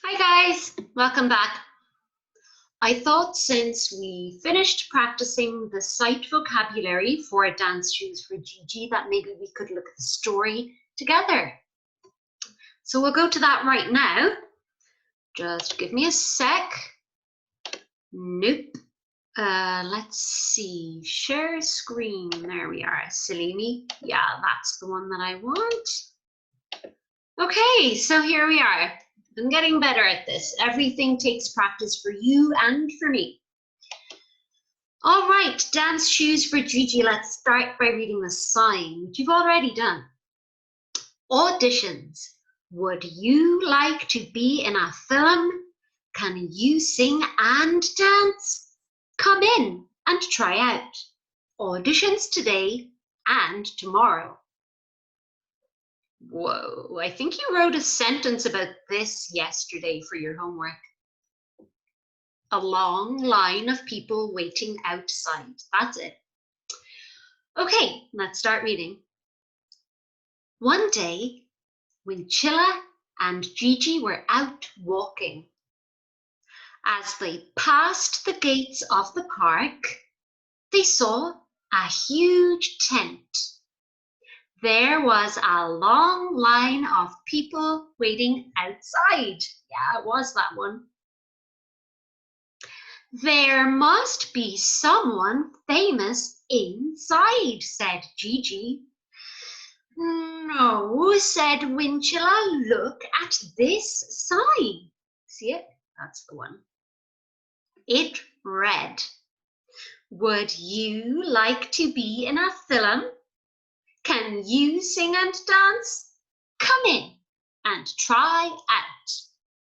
Hi guys, welcome back. I thought since we finished practicing the sight vocabulary for Dance Shoes for Gigi that maybe we could look at the story together. So we'll go to that right now. Just give me a sec. Nope. Let's see, share screen. There we are, silly me. Yeah, that's the one that I want. Okay, so here we are. I'm getting better at this. Everything takes practice for you and for me. All right, Dance Shoes for Gigi. Let's start by reading the sign, which you've already done. Auditions. Would you like to be in a film? Can you sing and dance? Come in and try out. Auditions today and tomorrow. Whoa, I think you wrote a sentence about this yesterday for your homework. A long line of people waiting outside. That's it. Okay, let's start reading. One day, Winchilla and Gigi were out walking. As they passed the gates of the park, they saw a huge tent. There was a long line of people waiting outside. Yeah, it was that one. There must be someone famous inside, said Gigi. No, said Winchilla. Look at this sign. See it? That's the one. It read, would you like to be in a film? Can you sing and dance? Come in and try out.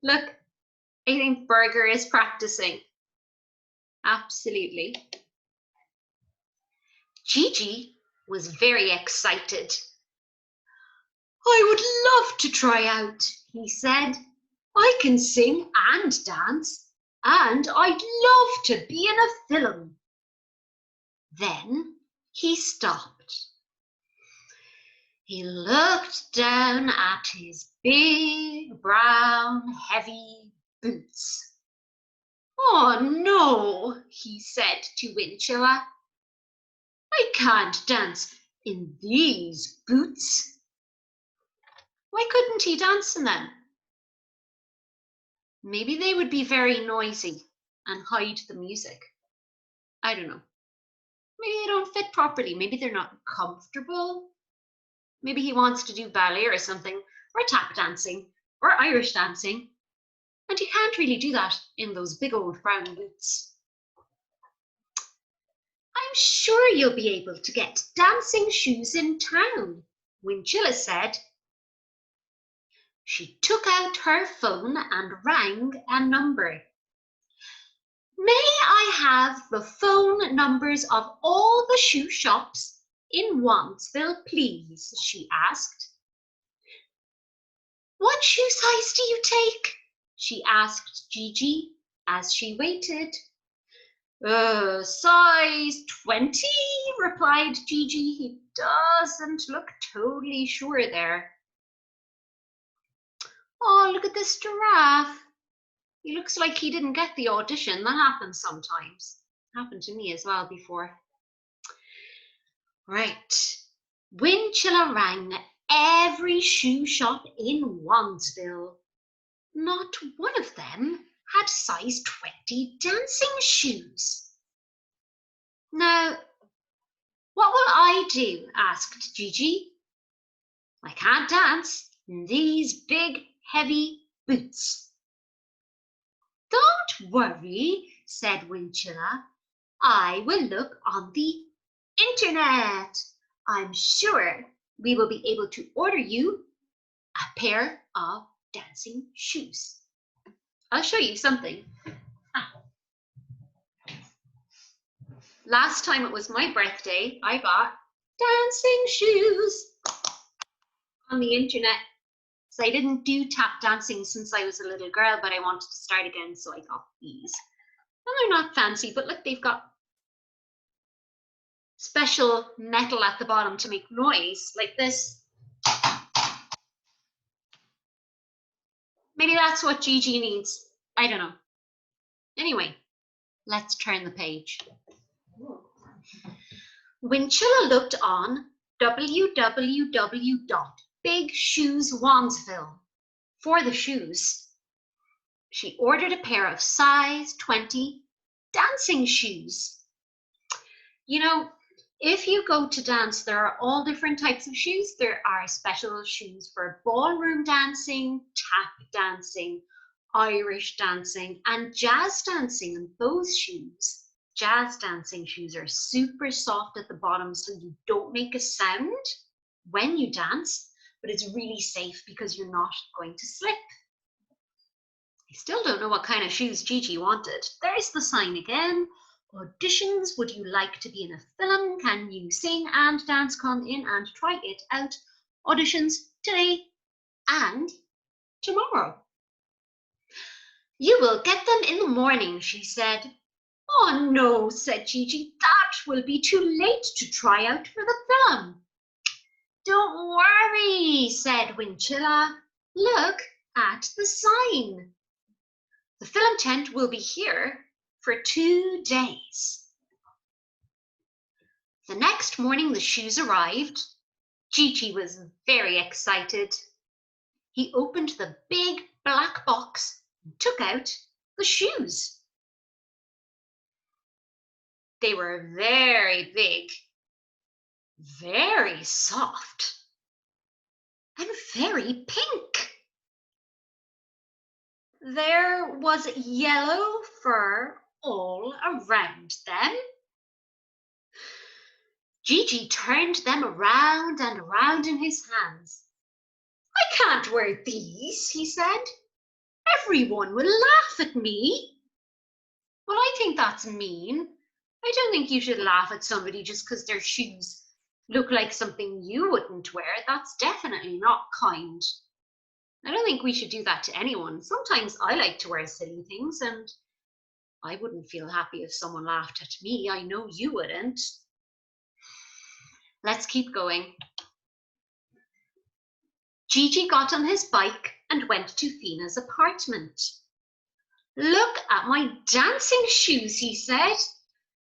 Look, I think Burger is practicing. Absolutely. Gigi was very excited. I would love to try out, he said. I can sing and dance, and I'd love to be in a film. Then he stopped. He looked down at his big, brown, heavy boots. Oh no, he said to Winchilla. I can't dance in these boots. Why couldn't he dance in them? Maybe they would be very noisy and hide the music. I don't know. Maybe they don't fit properly. Maybe they're not comfortable. Maybe he wants to do ballet or something, or tap dancing, or Irish dancing. And you can't really do that in those big old brown boots. I'm sure you'll be able to get dancing shoes in town, Winchilla said. She took out her phone and rang a number. May I have the phone numbers of all the shoe shops in Wandsville, please? She asked. What shoe size do you take? She asked Gigi as she waited. Size 20, replied Gigi. He doesn't look totally sure there. Oh, look at this giraffe. He looks like he didn't get the audition. That happens sometimes. Happened to me as well before. Right. Winchilla rang every shoe shop in Wandsville. Not one of them had size 20 dancing shoes. Now, what will I do? Asked Gigi. I can't dance in these big, heavy boots. Don't worry, said Winchilla. I will look on the internet. I'm sure we will be able to order you a pair of dancing shoes. I'll show you something. Last time it was my birthday, I bought dancing shoes on the internet. So I didn't do tap dancing since I was a little girl, but I wanted to start again, so I got these. And they're not fancy, but look, they've got special metal at the bottom to make noise, like this. Maybe that's what Gigi needs. I don't know. Anyway, let's turn the page. Winchilla looked on www.BigShoesWandsville for the shoes. She ordered a pair of size 20 dancing shoes. You know, if you go to dance, there are all different types of shoes. There are special shoes for ballroom dancing, tap dancing, Irish dancing, and jazz dancing. And those shoes, jazz dancing shoes, are super soft at the bottom so you don't make a sound when you dance, but it's really safe because you're not going to slip. I still don't know what kind of shoes Gigi wanted. There's the sign again. Auditions, would you like to be in a film? Can you sing and dance? Come in and try it out. Auditions today and tomorrow. You will get them in the morning, she said. Oh no, said Gigi, that will be too late to try out for the film. Don't worry, said Winchilla. Look at the sign. The film tent will be here for 2 days. The next morning the shoes arrived. Gigi was very excited. He opened the big black box and took out the shoes. They were very big, very soft, and very pink. There was yellow fur all around them. Gigi turned them around and around in his hands. I can't wear these, he said. Everyone will laugh at me. Well, I think that's mean. I don't think you should laugh at somebody just because their shoes look like something you wouldn't wear. That's definitely not kind. I don't think we should do that to anyone. Sometimes I like to wear silly things and I wouldn't feel happy if someone laughed at me. I know you wouldn't. Let's keep going. Gigi got on his bike and went to Fina's apartment. Look at my dancing shoes, he said.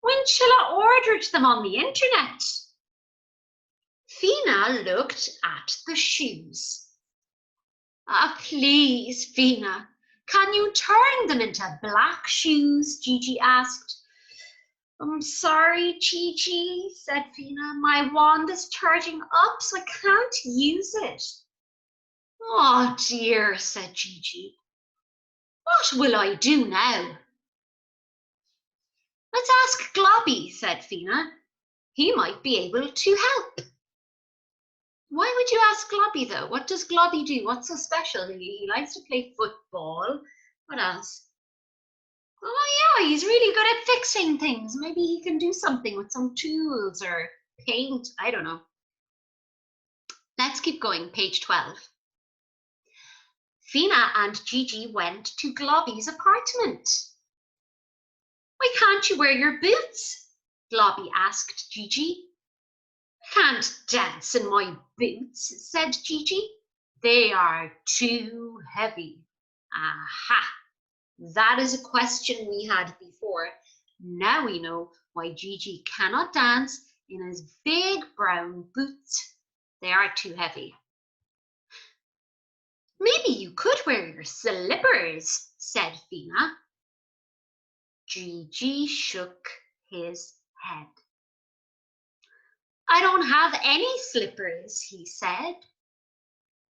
Winchilla ordered them on the internet. Fina looked at the shoes. Please, Fina, can you turn them into black shoes? Gigi asked. I'm sorry, Gigi, said Fina. My wand is charging up, so I can't use it. Oh dear, said Gigi. What will I do now? Let's ask Globby, said Fina. He might be able to help. Why would you ask Globby though? What does Globby do? What's so special? He likes to play football. What else? Oh yeah, he's really good at fixing things. Maybe he can do something with some tools or paint. I don't know. Let's keep going, page 12. Fina and Gigi went to Globby's apartment. Why can't you wear your boots? Globby asked Gigi. I can't dance in my boots, said Gigi. They are too heavy. Aha! That is a question we had before. Now we know why Gigi cannot dance in his big brown boots. They are too heavy. Maybe you could wear your slippers, said Fina. Gigi shook his head. I don't have any slippers, he said.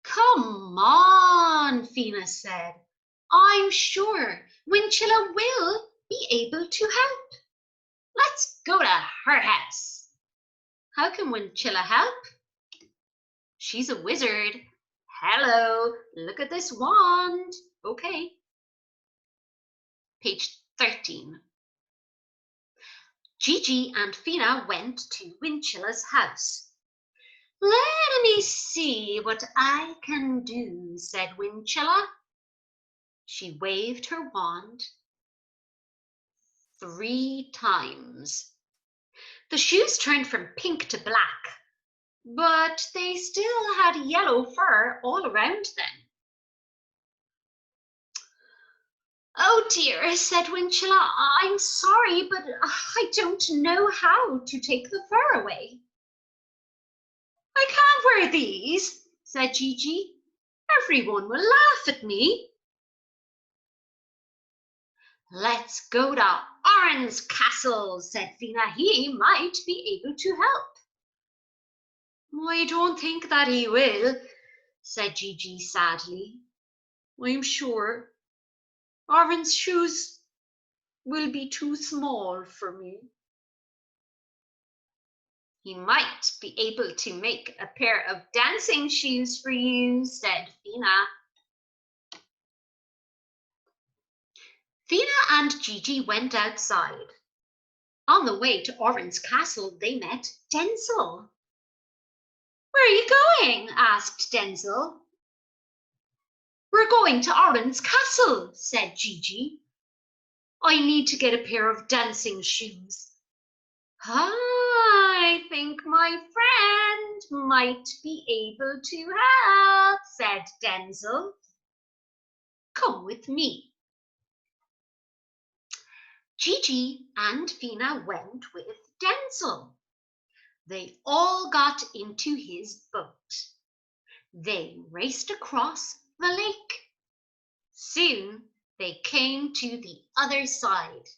Come on, Fina said. I'm sure Winchilla will be able to help. Let's go to her house. How can Winchilla help? She's a wizard. Hello, look at this wand. Okay. Page 13. Gigi and Fina went to Winchilla's house. Let me see what I can do, said Winchilla. She waved her wand 3 times. The shoes turned from pink to black, but they still had yellow fur all around them. Oh dear, said Wincula, I'm sorry, but I don't know how to take the fur away. I can't wear these, said Gigi. Everyone will laugh at me. Let's go to Oran's castle, said Fina. He might be able to help. I don't think that he will, said Gigi sadly. I'm sure Oran's shoes will be too small for me. He might be able to make a pair of dancing shoes for you, said Fina. Fina and Gigi went outside. On the way to Oran's castle, they met Denzel. Where are you going? Asked Denzel. We're going to Oran's castle, said Gigi. I need to get a pair of dancing shoes. I think my friend might be able to help, said Denzel. Come with me. Gigi and Fina went with Denzel. They all got into his boat. They raced across the lake. Soon they came to the other side.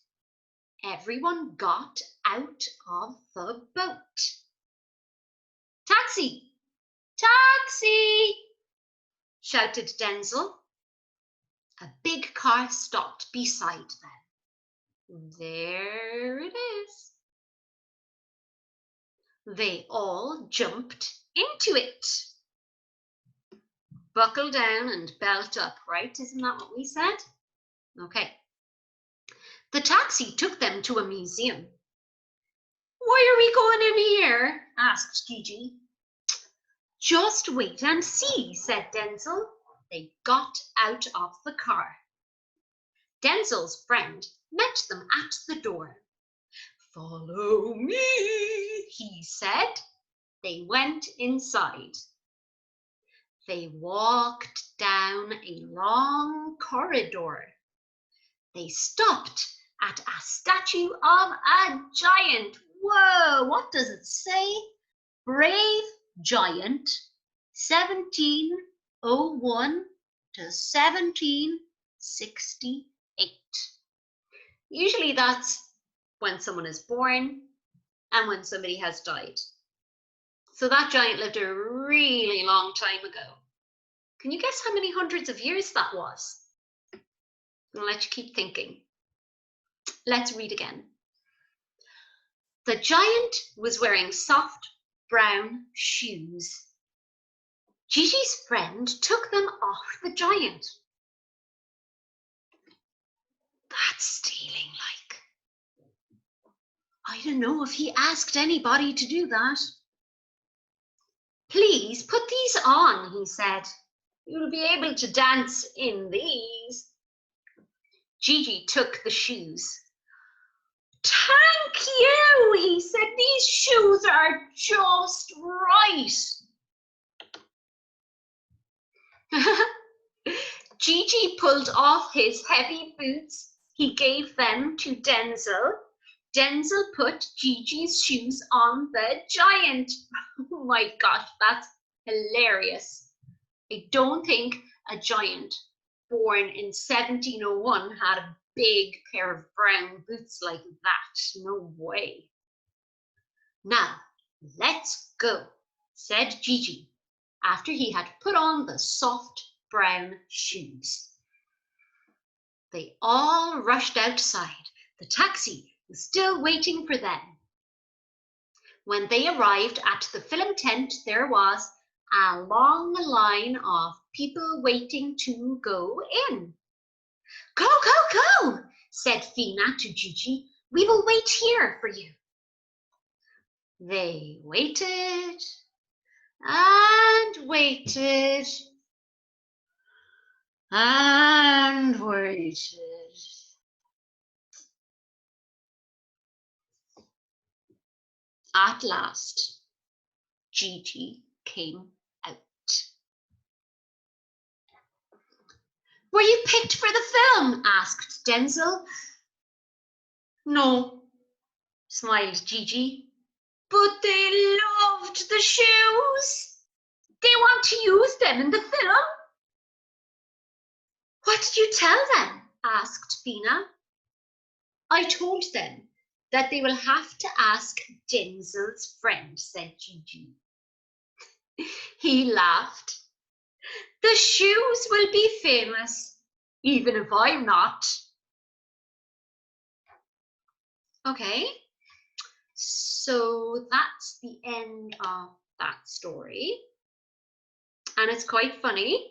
Everyone got out of the boat. Taxi! Taxi! Shouted Denzel. A big car stopped beside them. There it is. They all jumped into it. Buckle down and belt up, right? Isn't that what we said? Okay. The taxi took them to a museum. Why are we going in here? Asked Gigi. Just wait and see, said Denzel. They got out of the car. Denzel's friend met them at the door. Follow me, he said. They went inside. They walked down a long corridor. They stopped at a statue of a giant. Whoa, what does it say? Brave giant, 1701 to 1768. Usually that's when someone is born and when somebody has died. So that giant lived a really long time ago. Can you guess how many hundreds of years that was? I'll let you keep thinking. Let's read again. The giant was wearing soft brown shoes. Gigi's friend took them off the giant. That's stealing, like. I don't know if he asked anybody to do that. Please put these on, he said. You'll be able to dance in these. Gigi took the shoes. Thank you, he said. These shoes are just right. Gigi pulled off his heavy boots. He gave them to Denzel. Denzel put Gigi's shoes on the giant. Oh my gosh, that's hilarious. I don't think a giant born in 1701 had a big pair of brown boots like that. No way. Now, let's go, said Gigi, after he had put on the soft brown shoes. They all rushed outside. The taxi was still waiting for them. When they arrived at the film tent, there was a long line of people waiting to go in. Go, go, go, said Fina to Gigi. We will wait here for you. They waited and waited and waited. At last, Gigi came out. Were you picked for the film? Asked Denzel. No, smiled Gigi. But they loved the shoes. They want to use them in the film. What did you tell them? Asked Fina. I told them that they will have to ask Denzel's friend, said Gigi. He laughed. The shoes will be famous, even if I'm not. Okay, so that's the end of that story. And it's quite funny.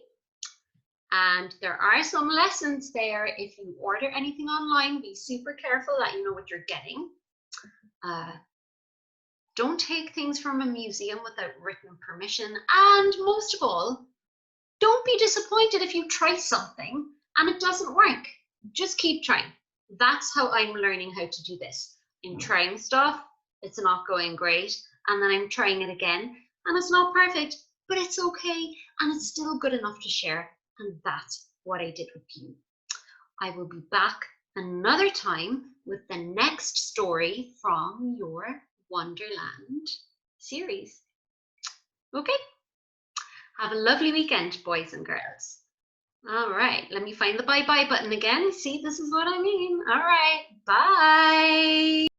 And there are some lessons there. If you order anything online, be super careful that you know what you're getting. Don't take things from a museum without written permission. And most of all, don't be disappointed if you try something and it doesn't work. Just keep trying. That's how I'm learning how to do this. I'm trying stuff, it's not going great, and then I'm trying it again, and it's not perfect, but it's okay, and it's still good enough to share, and that's what I did with you. I will be back another time with the next story from your Wonderland series. Okay? Have a lovely weekend, boys and girls. All right, let me find the bye-bye button again. See, this is what I mean. All right, bye.